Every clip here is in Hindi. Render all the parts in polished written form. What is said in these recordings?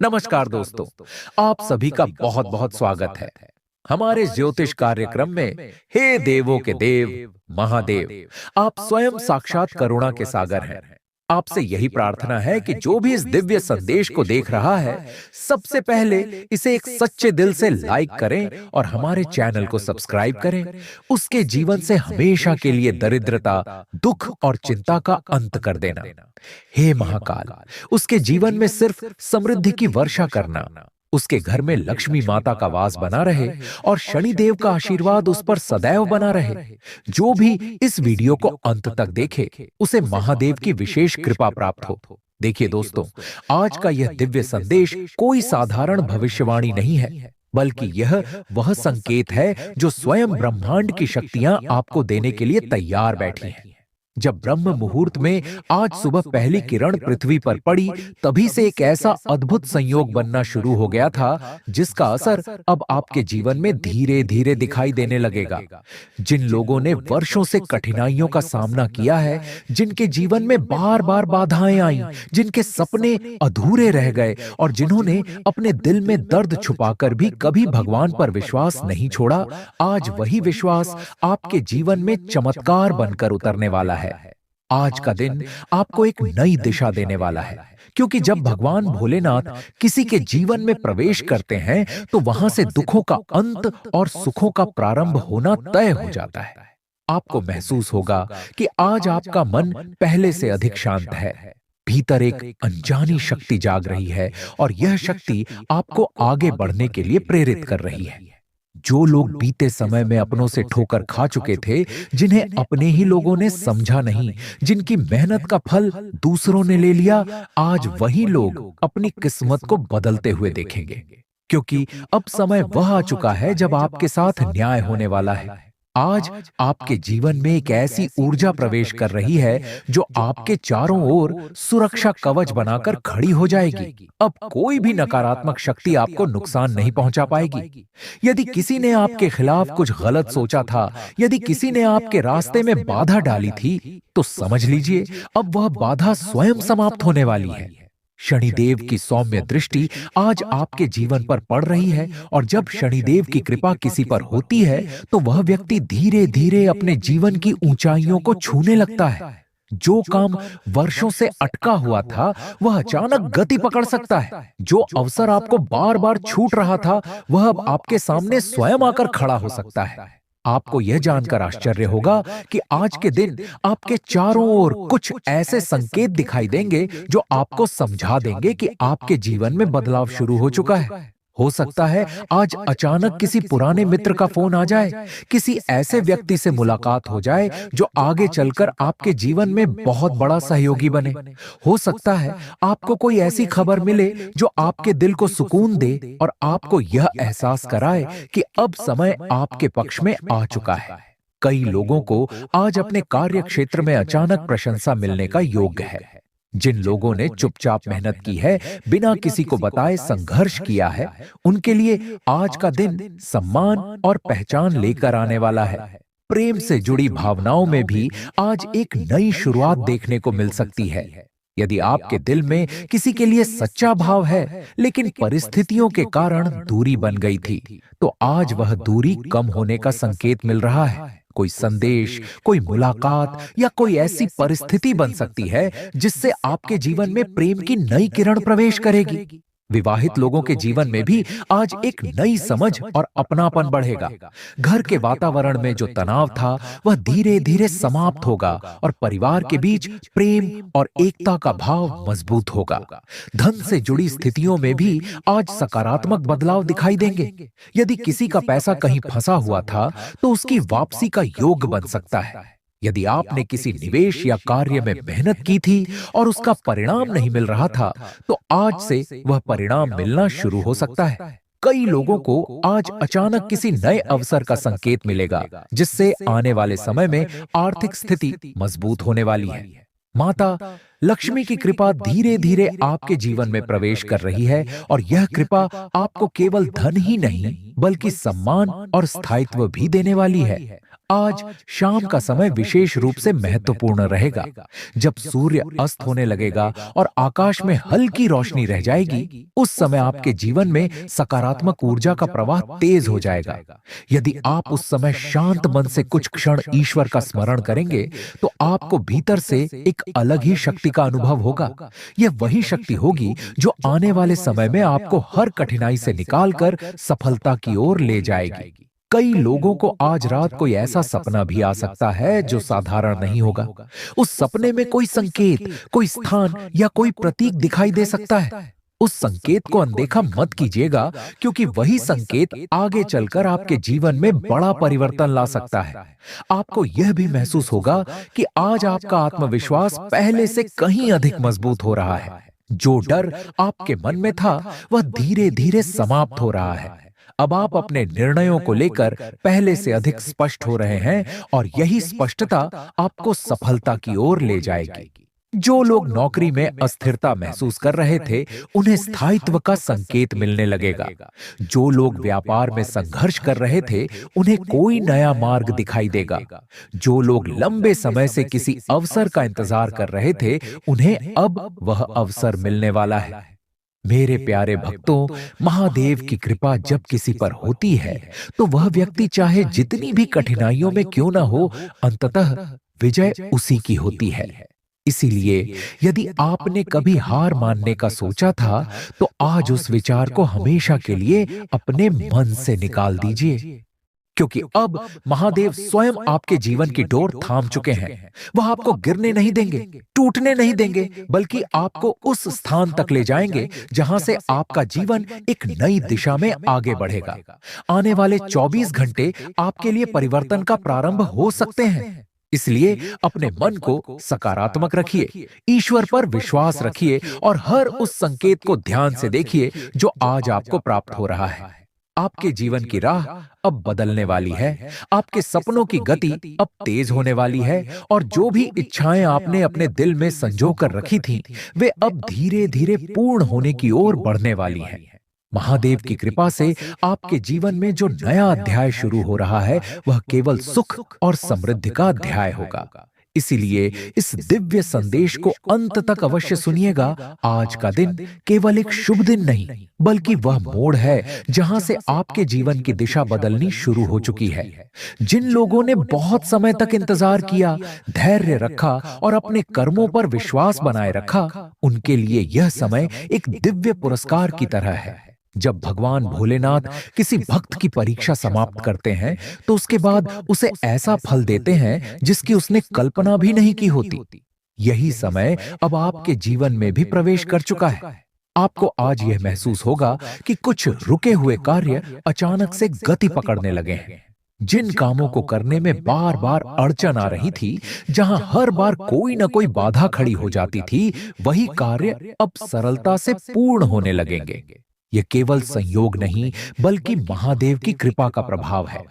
नमस्कार दोस्तों, आप सभी का बहुत बहुत स्वागत है हमारे ज्योतिष कार्यक्रम में। हे देवों के देव महादेव, आप स्वयं साक्षात करुणा के सागर हैं। आपसे यही प्रार्थना है कि जो भी इस दिव्य संदेश को देख रहा है, सबसे पहले इसे एक सच्चे दिल से लाइक करें और हमारे चैनल को सब्सक्राइब करें। उसके जीवन से हमेशा के लिए दरिद्रता, दुख और चिंता का अंत कर देना। हे महाकाल, उसके जीवन में सिर्फ समृद्धि की वर्षा करना। उसके घर में लक्ष्मी माता का वास बना रहे और शनिदेव का आशीर्वाद उस पर सदैव बना रहे। जो भी इस वीडियो को अंत तक देखे, उसे महादेव की विशेष कृपा प्राप्त हो। देखिए दोस्तों, आज का यह दिव्य संदेश कोई साधारण भविष्यवाणी नहीं है, बल्कि यह वह संकेत है जो स्वयं ब्रह्मांड की शक्तियां आपको देने के लिए तैयार बैठी हैं। जब ब्रह्म मुहूर्त में आज सुबह पहली किरण पृथ्वी पर पड़ी, तभी से एक ऐसा अद्भुत संयोग बनना शुरू हो गया था जिसका असर अब आपके जीवन में धीरे धीरे दिखाई देने लगेगा। जिन लोगों ने वर्षों से कठिनाइयों का सामना किया है, जिनके जीवन में बार बार बाधाएं आईं, जिनके सपने अधूरे रह गए और जिन्होंने अपने दिल में दर्द छुपाकर भी कभी भगवान पर विश्वास नहीं छोड़ा, आज वही विश्वास आपके जीवन में चमत्कार बनकर उतरने वाला है। आज का दिन आपको एक नई दिशा देने वाला है, क्योंकि जब भगवान भोलेनाथ किसी के जीवन में प्रवेश करते हैं तो वहां से दुखों का अंत और सुखों का प्रारंभ होना तय हो जाता है। आपको महसूस होगा कि आज आपका मन पहले से अधिक शांत है। भीतर एक अनजानी शक्ति जाग रही है और यह शक्ति आपको आगे बढ़ने के लिए प्रेरित कर रही है। जो लोग बीते समय में अपनों से ठोकर खा चुके थे, जिन्हें अपने ही लोगों ने समझा नहीं, जिनकी मेहनत का फल दूसरों ने ले लिया, आज वही लोग अपनी किस्मत को बदलते हुए देखेंगे। क्योंकि अब समय वह आ चुका है जब आपके साथ न्याय होने वाला है। आज आपके जीवन में एक ऐसी ऊर्जा प्रवेश कर रही है जो आपके चारों ओर सुरक्षा कवच बनाकर खड़ी हो जाएगी। अब कोई भी नकारात्मक शक्ति आपको नुकसान नहीं पहुंचा पाएगी। यदि किसी ने आपके खिलाफ कुछ गलत सोचा था, यदि किसी ने आपके रास्ते में बाधा डाली थी, तो समझ लीजिए अब वह बाधा स्वयं समाप्त होने वाली है। शनिदेव की सौम्य दृष्टि आज आपके जीवन पर पड़ रही है और जब शनिदेव की कृपा किसी पर होती है तो वह व्यक्ति धीरे धीरे अपने जीवन की ऊंचाइयों को छूने लगता है। जो काम वर्षों से अटका हुआ था, वह अचानक गति पकड़ सकता है। जो अवसर आपको बार बार छूट रहा था, वह अब आपके सामने स्वयं आकर खड़ा हो सकता है। आपको यह जानकर आश्चर्य होगा कि आज के दिन आपके चारों ओर कुछ ऐसे संकेत दिखाई देंगे जो आपको समझा देंगे कि आपके जीवन में बदलाव शुरू हो चुका है। हो सकता है आज अचानक किसी पुराने मित्र का फोन आ जाए, किसी ऐसे व्यक्ति से मुलाकात हो जाए जो आगे चलकर आपके जीवन में बहुत बड़ा सहयोगी बने। हो सकता है आपको कोई ऐसी खबर मिले जो आपके दिल को सुकून दे और आपको यह एहसास कराए कि अब समय आपके पक्ष में आ चुका है। कई लोगों को आज अपने कार्य क्षेत्र में अचानक प्रशंसा मिलने का योग है। जिन लोगों ने चुपचाप मेहनत की है, बिना किसी को बताए संघर्ष किया है, उनके लिए आज का दिन सम्मान और पहचान लेकर आने वाला है। प्रेम से जुड़ी भावनाओं में भी आज एक नई शुरुआत देखने को मिल सकती है। यदि आपके दिल में किसी के लिए सच्चा भाव है, लेकिन परिस्थितियों के कारण दूरी बन गई थी, तो आज वह दूरी कम होने का संकेत मिल रहा है। कोई संदेश, कोई मुलाकात या कोई ऐसी परिस्थिति बन सकती है जिससे आपके जीवन में प्रेम की नई किरण प्रवेश करेगी। विवाहित लोगों के जीवन में भी आज एक नई समझ और अपनापन बढ़ेगा। घर के वातावरण में जो तनाव था, वह धीरे धीरे समाप्त होगा और परिवार के बीच प्रेम और एकता का भाव मजबूत होगा। धन से जुड़ी स्थितियों में भी आज सकारात्मक बदलाव दिखाई देंगे। यदि किसी का पैसा कहीं फंसा हुआ था, तो उसकी वापसी का योग बन सकता है। यदि आपने किसी निवेश या कार्य में मेहनत की थी और उसका परिणाम नहीं मिल रहा था, तो आज से वह परिणाम मिलना शुरू हो सकता है। कई लोगों को आज अचानक किसी नए अवसर का संकेत मिलेगा, जिससे आने वाले समय में आर्थिक स्थिति मजबूत होने वाली है। माता लक्ष्मी की कृपा धीरे धीरे आपके जीवन में प्रवेश कर रही है और यह कृपा आपको केवल धन ही नहीं, बल्कि सम्मान और स्थायित्व भी देने वाली है। आज शाम का समय विशेष रूप से महत्वपूर्ण रहेगा। जब सूर्य अस्त होने लगेगा और आकाश में हल्की रोशनी रह जाएगी, उस समय आपके जीवन में सकारात्मक ऊर्जा का प्रवाह तेज हो जाएगा। यदि आप उस समय शांत मन से कुछ क्षण ईश्वर का स्मरण करेंगे, तो आपको भीतर से एक अलग ही शक्ति का अनुभव होगा। यह वही शक्ति होगी जो आने वाले समय में आपको हर कठिनाई से निकालकर सफलता की ओर ले जाएगी। कई लोगों को आज रात कोई ऐसा सपना भी आ सकता है जो साधारण नहीं होगा। उस सपने में कोई संकेत, कोई स्थान या कोई प्रतीक दिखाई दे सकता है। उस संकेत को अनदेखा मत कीजिएगा, क्योंकि वही संकेत आगे चलकर आपके जीवन में बड़ा परिवर्तन ला सकता है। आपको यह भी महसूस होगा कि आज आपका आत्मविश्वास पहले से कहीं अधिक मजबूत हो रहा है। जो डर आपके मन में था, वह धीरे धीरे समाप्त हो रहा है। अब आप अपने निर्णयों को लेकर पहले से अधिक स्पष्ट हो रहे हैं और यही स्पष्टता आपको सफलता की ओर ले जाएगी। जो लोग नौकरी में अस्थिरता महसूस कर रहे थे, उन्हें स्थायित्व का संकेत मिलने लगेगा। जो लोग व्यापार में संघर्ष कर रहे थे, उन्हें कोई नया मार्ग दिखाई देगा। जो लोग लंबे समय से किसी अवसर का इंतजार कर रहे थे, उन्हें अब वह अवसर मिलने वाला है। मेरे प्यारे भक्तों, महादेव की कृपा जब किसी पर होती है, तो वह व्यक्ति चाहे जितनी भी कठिनाइयों में क्यों ना हो, अंततः विजय उसी की होती है। इसीलिए यदि आपने कभी हार मानने का सोचा था, तो आज उस विचार को हमेशा के लिए अपने मन से निकाल दीजिए, क्योंकि अब महादेव स्वयं आपके जीवन की डोर थाम चुके हैं। वह आपको गिरने नहीं देंगे, टूटने नहीं देंगे, बल्कि आपको उस स्थान तक ले जाएंगे जहां से आपका जीवन एक नई दिशा में आगे बढ़ेगा। आने वाले 24 घंटे आपके लिए परिवर्तन का प्रारंभ हो सकते हैं। इसलिए अपने मन को सकारात्मक रखिए, ईश्वर पर विश्वास रखिए और हर उस संकेत को ध्यान से देखिए जो आज आपको प्राप्त हो रहा है। आपके जीवन की राह अब बदलने वाली है, आपके सपनों की गति अब तेज होने वाली है और जो भी इच्छाएं आपने अपने दिल में संजो कर रखी थीं, वे अब धीरे धीरे पूर्ण होने की ओर बढ़ने वाली हैं। महादेव की कृपा से आपके जीवन में जो नया अध्याय शुरू हो रहा है, वह केवल सुख और समृद्धि का अध्याय होगा। इसीलिए इस दिव्य संदेश को अंत तक अवश्य सुनिएगा। आज का दिन केवल एक शुभ दिन नहीं, बल्कि वह मोड़ है जहां से आपके जीवन की दिशा बदलनी शुरू हो चुकी है। जिन लोगों ने बहुत समय तक इंतजार किया, धैर्य रखा और अपने कर्मों पर विश्वास बनाए रखा, उनके लिए यह समय एक दिव्य पुरस्कार की तरह है। जब भगवान भोलेनाथ किसी भक्त की परीक्षा समाप्त करते हैं, तो उसके बाद उसे ऐसा फल देते हैं जिसकी उसने कल्पना भी नहीं की होती। यही समय अब आपके जीवन में भी प्रवेश कर चुका है। आपको आज यह महसूस होगा कि कुछ रुके हुए कार्य अचानक से गति पकड़ने लगे हैं। जिन कामों को करने में बार बार अड़चन आ रही थी, जहां हर बार कोई न कोई बाधा खड़ी हो जाती थी, वही कार्य अब सरलता से पूर्ण होने लगेंगे। यह केवल संयोग नहीं, बल्कि महादेव की कृपा का प्रभाव है।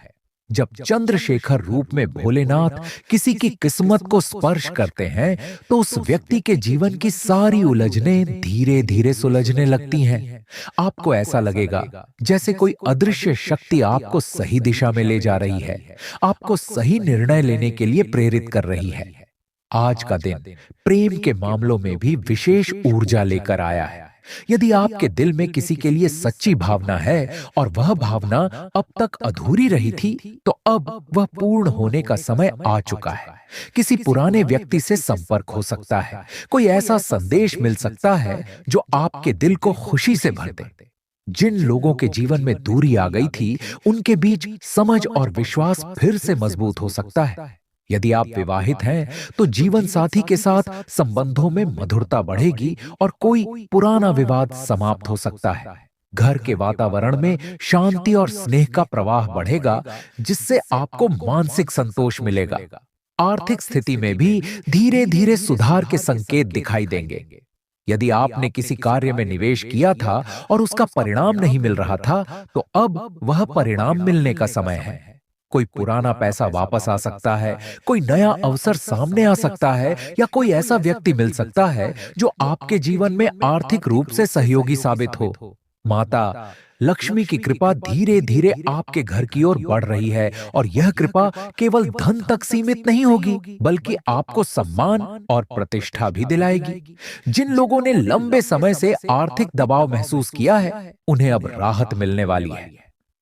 जब चंद्रशेखर रूप में भोलेनाथ किसी की किस्मत को स्पर्श करते हैं, तो उस व्यक्ति के जीवन की सारी उलझनें धीरे धीरे सुलझने लगती हैं। आपको ऐसा लगेगा जैसे कोई अदृश्य शक्ति आपको सही दिशा में ले जा रही है, आपको सही निर्णय लेने के लिए प्रेरित कर रही है। आज का दिन प्रेम के मामलों में भी विशेष ऊर्जा लेकर आया है। यदि आपके दिल में किसी के लिए सच्ची भावना है और वह भावना अब तक अधूरी रही थी, तो अब वह पूर्ण होने का समय आ चुका है। किसी पुराने व्यक्ति से संपर्क हो सकता है, कोई ऐसा संदेश मिल सकता है जो आपके दिल को खुशी से भर दे। जिन लोगों के जीवन में दूरी आ गई थी, उनके बीच समझ और विश्वास फिर से मजबूत हो सकता है। यदि आप विवाहित हैं, तो जीवन साथी के साथ संबंधों में मधुरता बढ़ेगी और कोई पुराना विवाद समाप्त हो सकता है। घर के वातावरण में शांति और स्नेह का प्रवाह बढ़ेगा, जिससे आपको मानसिक संतोष मिलेगा। आर्थिक स्थिति में भी धीरे धीरे सुधार के संकेत दिखाई देंगे। यदि आपने किसी कार्य में निवेश किया था और उसका परिणाम नहीं मिल रहा था, तो अब वह परिणाम मिलने का समय है। कोई पुराना पैसा वापस आ सकता है, कोई नया अवसर सामने आ सकता है, या कोई ऐसा व्यक्ति मिल सकता है जो आपके जीवन में आर्थिक रूप से सहयोगी साबित हो। माता लक्ष्मी की कृपा धीरे धीरे आपके घर की ओर बढ़ रही है और यह कृपा केवल धन तक सीमित नहीं होगी, बल्कि आपको सम्मान और प्रतिष्ठा भी दिलाएगी। जिन लोगों ने लंबे समय से आर्थिक दबाव महसूस किया है, उन्हें अब राहत मिलने वाली है।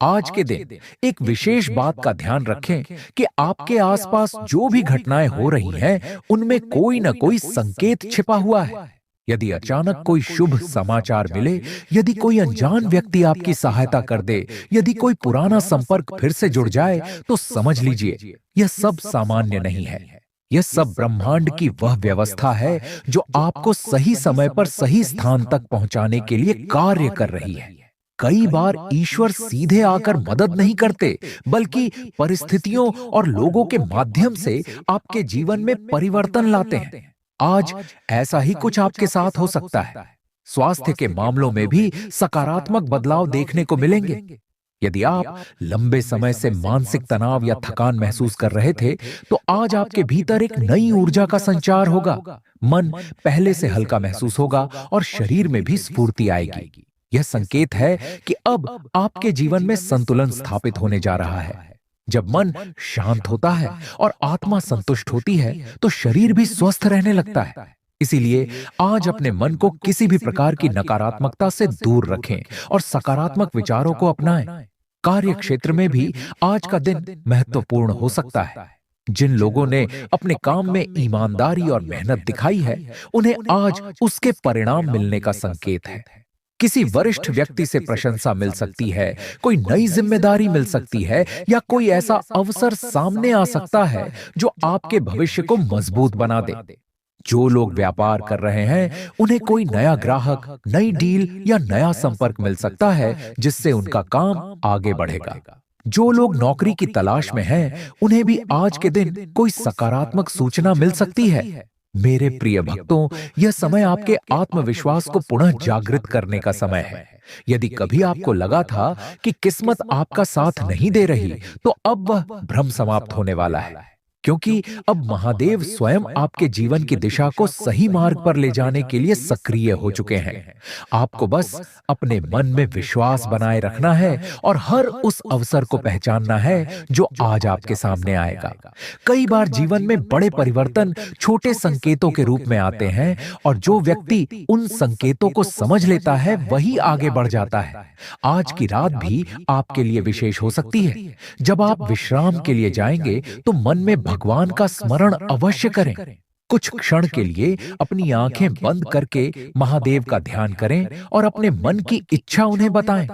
आज के दिन एक विशेष बात का ध्यान रखें कि आपके आसपास जो भी घटनाएं हो रही हैं, उनमें कोई न कोई संकेत छिपा हुआ है। यदि अचानक कोई शुभ समाचार मिले, यदि कोई अनजान व्यक्ति आपकी सहायता कर दे, यदि कोई पुराना संपर्क फिर से जुड़ जाए, तो समझ लीजिए यह सब सामान्य नहीं है। यह सब ब्रह्मांड की वह व्यवस्था है जो आपको सही समय पर सही स्थान तक पहुंचाने के लिए कार्य कर रही है। कई बार ईश्वर सीधे आकर मदद नहीं करते, बल्कि परिस्थितियों और लोगों के माध्यम से आपके जीवन में परिवर्तन लाते हैं। आज ऐसा ही कुछ आपके साथ हो सकता है। स्वास्थ्य के मामलों में भी सकारात्मक बदलाव देखने को मिलेंगे। यदि आप लंबे समय से मानसिक तनाव या थकान महसूस कर रहे थे, तो आज आपके भीतर एक नई ऊर्जा का संचार होगा। मन पहले से हल्का महसूस होगा और शरीर में भी स्फूर्ति आएगी। यह संकेत है कि अब आपके जीवन में संतुलन स्थापित होने जा रहा है। जब मन शांत होता है और आत्मा संतुष्ट होती है, तो शरीर भी स्वस्थ रहने लगता है। इसीलिए आज अपने मन को किसी भी प्रकार की नकारात्मकता से दूर रखें और सकारात्मक विचारों को अपनाएं। कार्य क्षेत्र में भी आज का दिन महत्वपूर्ण हो सकता है। जिन लोगों ने अपने काम में ईमानदारी और मेहनत दिखाई है, उन्हें आज उसके परिणाम मिलने का संकेत है। किसी वरिष्ठ व्यक्ति से प्रशंसा मिल सकती है, कोई नई जिम्मेदारी मिल सकती है, या कोई ऐसा अवसर सामने आ सकता है जो आपके भविष्य को मजबूत बना दे। जो लोग व्यापार कर रहे हैं, उन्हें कोई नया ग्राहक, नई डील या नया संपर्क मिल सकता है, जिससे उनका काम आगे बढ़ेगा। जो लोग नौकरी की तलाश में हैं, उन्हें भी आज के दिन कोई सकारात्मक सूचना मिल सकती है। मेरे प्रिय भक्तों, यह समय आपके आत्मविश्वास को पुनः जागृत करने का समय है। यदि कभी आपको लगा था कि किस्मत आपका साथ नहीं दे रही, तो अब वह भ्रम समाप्त होने वाला है, क्योंकि अब महादेव स्वयं आपके जीवन की दिशा को सही मार्ग पर ले जाने के लिए सक्रिय हो चुके हैं। आपको बस अपने मन में विश्वास बनाए रखना है और हर उस अवसर को पहचानना है जो आज आपके सामने आएगा। कई बार जीवन में बड़े परिवर्तन छोटे संकेतों के रूप में आते हैं, और जो व्यक्ति उन संकेतों को समझ लेता है, वही आगे बढ़ जाता है। आज की रात भी आपके लिए विशेष हो सकती है। जब आप विश्राम के लिए जाएंगे, तो मन में भगवान का स्मरण अवश्य करें। कुछ क्षण के लिए अपनी आंखें बंद करके महादेव का ध्यान करें और अपने मन की इच्छा उन्हें बताएं।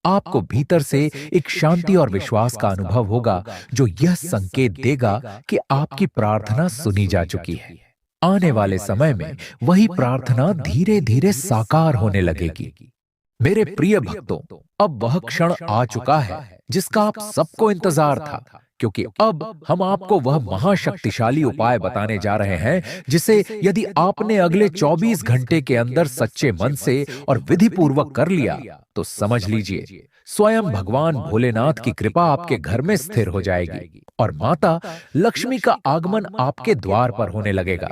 आपको भीतर से एक शांति और विश्वास का अनुभव होगा, जो यह संकेत देगा कि आपकी प्रार्थना सुनी जा चुकी है। आने वाले समय में वही प्रार्थना धीरे धीरे साकार होने लगेगी। मेरे प्रिय भक्तों, अब वह क्षण आ चुका है जिसका आप सबको इंतजार था, क्योंकि अब हम आपको वह महाशक्तिशाली उपाय बताने जा रहे हैं, जिसे यदि आपने अगले 24 घंटे के अंदर सच्चे मन से और विधि पूर्वक कर लिया, तो समझ लीजिए स्वयं भगवान भोलेनाथ की कृपा आपके घर में स्थिर हो जाएगी और माता लक्ष्मी का आगमन आपके द्वार पर होने लगेगा।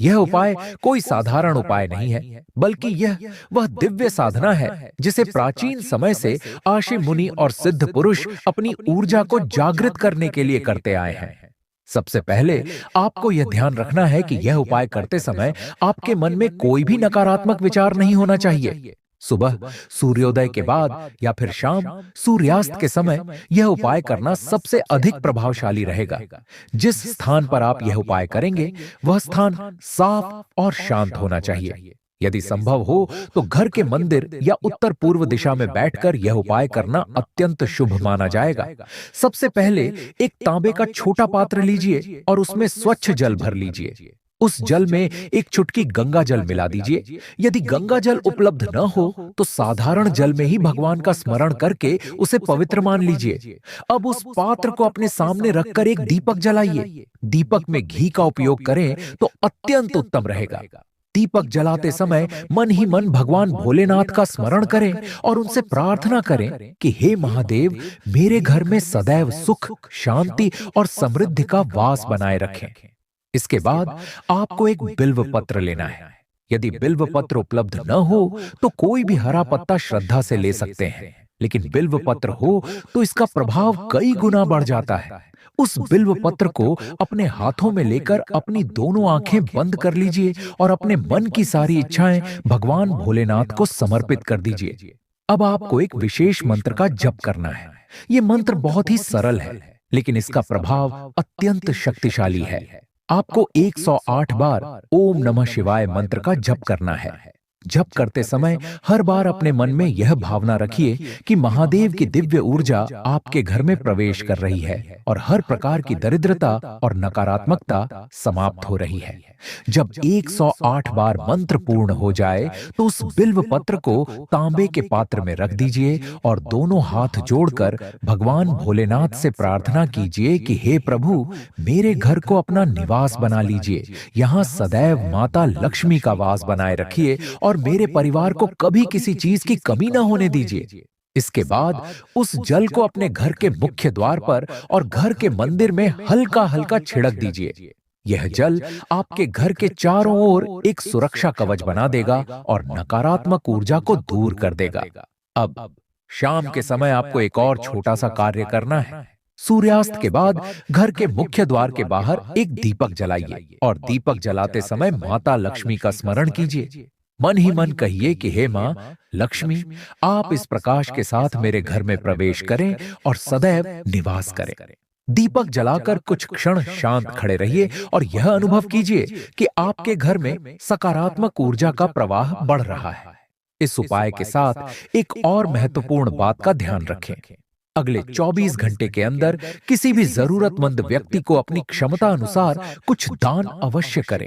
यह उपाय कोई साधारण उपाय नहीं है, बल्कि यह वह दिव्य साधना है जिसे प्राचीन समय से आशी मुनि और सिद्ध पुरुष अपनी ऊर्जा को जागृत करने के लिए करते आए हैं। सबसे पहले आपको यह ध्यान रखना है कि यह उपाय करते समय आपके मन में कोई भी नकारात्मक विचार नहीं होना चाहिए। सुबह सूर्योदय के बाद या फिर शाम सूर्यास्त के समय यह उपाय करना सबसे अधिक प्रभावशाली रहेगा। जिस स्थान पर आप यह उपाय करेंगे, वह स्थान साफ और शांत होना चाहिए। यदि संभव हो तो घर के मंदिर या उत्तर पूर्व दिशा में बैठकर यह उपाय करना अत्यंत शुभ माना जाएगा। सबसे पहले एक तांबे का छोटा पात्र लीजिए और उसमें स्वच्छ जल भर लीजिए। उस जल में एक चुटकी गंगा जल मिला दीजिए। यदि गंगा जल उपलब्ध न हो, तो साधारण जल में ही भगवान का स्मरण करके उसे पवित्र मान लीजिए। अब उस पात्र को अपने सामने रखकर एक दीपक जलाइए। दीपक में घी का उपयोग करें तो अत्यंत उत्तम रहेगा। दीपक जलाते समय मन ही मन भगवान भोलेनाथ का स्मरण करें और उनसे प्रार्थना करें कि हे महादेव, मेरे घर में सदैव सुख, शांति और समृद्धि का वास बनाए रखें। इसके बाद आपको एक बिल्व पत्र लेना है। यदि बिल्व पत्र उपलब्ध न हो तो कोई भी हरा पत्ता श्रद्धा से ले सकते हैं, लेकिन बिल्व पत्र हो तो इसका प्रभाव कई गुना बढ़ जाता है। उस बिल्व पत्र को अपने हाथों में लेकर अपनी दोनों आंखें बंद कर लीजिए और अपने मन की सारी इच्छाएं भगवान भोलेनाथ को समर्पित कर दीजिए। अब आपको एक विशेष मंत्र का जप करना है। ये मंत्र बहुत ही सरल है, लेकिन इसका प्रभाव अत्यंत शक्तिशाली है। आपको 108 बार ओम नमः शिवाय मंत्र का जप करना है। जप करते समय हर बार अपने मन में यह भावना रखिए कि महादेव की दिव्य ऊर्जा आपके घर में प्रवेश कर रही है और हर प्रकार की दरिद्रता और नकारात्मकता समाप्त हो रही है। जब 108 बार मंत्र पूर्ण हो जाए तो उस बिल्व पत्र को तांबे के पात्र में रख दीजिए और दोनों हाथ जोड़कर भगवान भोलेनाथ से प्रार्थना कीजिए कि हे प्रभु, मेरे घर को अपना निवास बना लीजिए। यहाँ सदैव माता लक्ष्मी का वास बनाए रखिए और मेरे परिवार को कभी किसी चीज की कमी ना होने दीजिए। इसके बाद उस जल को अपने घर के मुख्य द्वार पर और घर के मंदिर में हल्का हल्का छिड़क दीजिए। यह जल आपके घर के चारों ओर एक सुरक्षा कवच बना देगा और नकारात्मक ऊर्जा को दूर कर देगा। अब शाम के समय आपको एक और छोटा सा कार्य करना है। सूर्यास्त के बाद घर के मुख्य द्वार के बाहर एक दीपक जलाइए और दीपक जलाते समय माता लक्ष्मी का स्मरण कीजिए। मन ही मन कहिए कि हे मां लक्ष्मी, आप इस प्रकाश के साथ मेरे घर में प्रवेश करें और सदैव निवास करें। दीपक जलाकर कुछ क्षण शांत खड़े रहिए और यह अनुभव कीजिए कि आपके घर में सकारात्मक ऊर्जा का प्रवाह बढ़ रहा है। इस उपाय के साथ एक और महत्वपूर्ण बात का ध्यान रखें। अगले 24 घंटे के अंदर किसी भी जरूरतमंद व्यक्ति को अपनी क्षमता अनुसार कुछ दान अवश्य करें।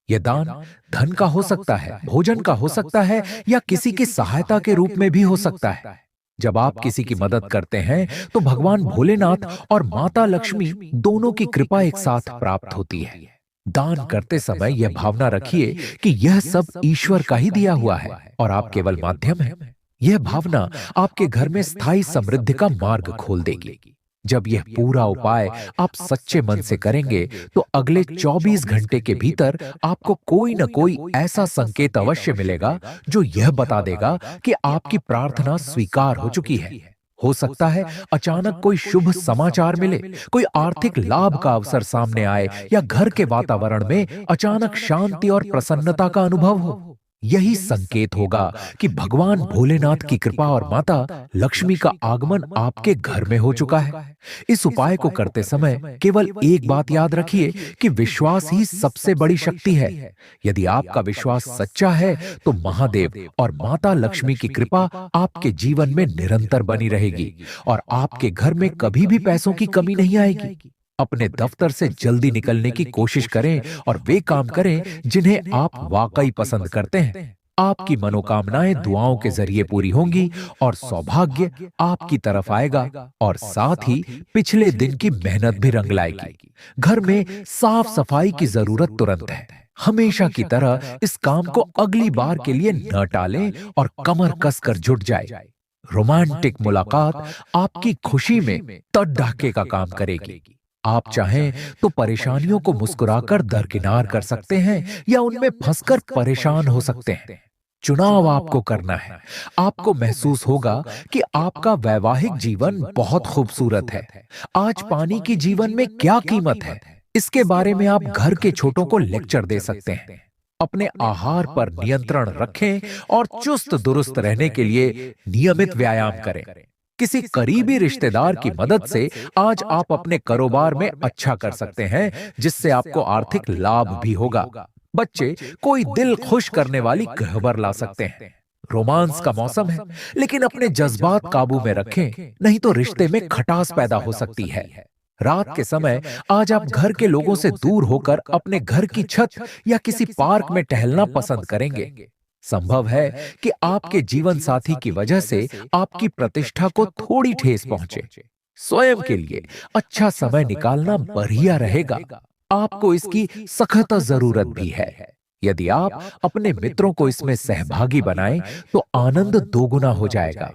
यह दान धन का हो सकता है, भोजन का हो सकता है या किसी की सहायता के रूप में भी हो सकता है। जब आप किसी की मदद करते हैं तो भगवान भोलेनाथ और माता लक्ष्मी दोनों की कृपा एक साथ प्राप्त होती है। दान करते समय यह भावना रखिए कि यह सब ईश्वर का ही दिया हुआ है और आप केवल माध्यम हैं। यह भावना आपके घर में स्थायी समृद्धि का मार्ग खोल देगी। जब यह पूरा उपाय आप सच्चे मन से करेंगे तो अगले 24 घंटे के भीतर आपको कोई न कोई ऐसा संकेत अवश्य मिलेगा जो यह बता देगा कि आपकी प्रार्थना स्वीकार हो चुकी है। हो सकता है अचानक कोई शुभ समाचार मिले, कोई आर्थिक लाभ का अवसर सामने आए या घर के वातावरण में अचानक शांति और प्रसन्नता का अनुभव हो। यही संकेत होगा कि भगवान भोलेनाथ की कृपा और माता लक्ष्मी का आगमन आपके घर में हो चुका है। इस उपाय को करते समय केवल एक बात याद रखिए कि विश्वास ही सबसे बड़ी शक्ति है। यदि आपका विश्वास सच्चा है तो महादेव और माता लक्ष्मी की कृपा आपके जीवन में निरंतर बनी रहेगी और आपके घर में कभी भी पैसों की कमी नहीं आएगी। अपने दफ्तर से जल्दी निकलने की कोशिश करें और वे काम करें जिन्हें आप वाकई पसंद करते हैं। आपकी मनोकामनाएं दुआओं के जरिए पूरी होंगी और सौभाग्य आपकी तरफ आएगा और साथ ही पिछले दिन की मेहनत भी रंग लाएगी। घर में साफ सफाई की जरूरत तुरंत है। हमेशा की तरह इस काम को अगली बार के लिए न टालें और कमर कसकर जुट जाए। रोमांटिक मुलाकात आपकी खुशी में तड़के का काम करेगी। आप चाहें तो परेशानियों को मुस्कुराकर दरकिनार कर सकते हैं या उनमें फंसकर परेशान हो सकते हैं। चुनाव आपको करना है। आपको महसूस होगा कि आपका वैवाहिक जीवन बहुत खूबसूरत है। आज पानी की जीवन में क्या कीमत है, इसके बारे में आप घर के छोटों को लेक्चर दे सकते हैं। अपने आहार पर नियंत्रण रखें और चुस्त दुरुस्त रहने के लिए नियमित व्यायाम करें। किसी करीबी रिश्तेदार की मदद से आज आप अपने कारोबार में अच्छा कर सकते हैं, जिससे आपको आर्थिक लाभ भी होगा। बच्चे कोई दिल खुश करने वाली खबर ला सकते हैं। रोमांस का मौसम है, लेकिन अपने जज्बात काबू में रखें, नहीं तो रिश्ते में खटास पैदा हो सकती है। रात के समय आज आप घर के लोगों से दूर होकर अपने घर की छत या किसी पार्क में टहलना पसंद करेंगे। संभव है कि आपके जीवन साथी की वजह से आपकी प्रतिष्ठा को थोड़ी ठेस पहुंचे। स्वयं के लिए अच्छा समय निकालना बढ़िया रहेगा। आपको इसकी सख्त जरूरत भी है। यदि आप अपने मित्रों को इसमें सहभागी बनाएं तो आनंद दोगुना हो जाएगा।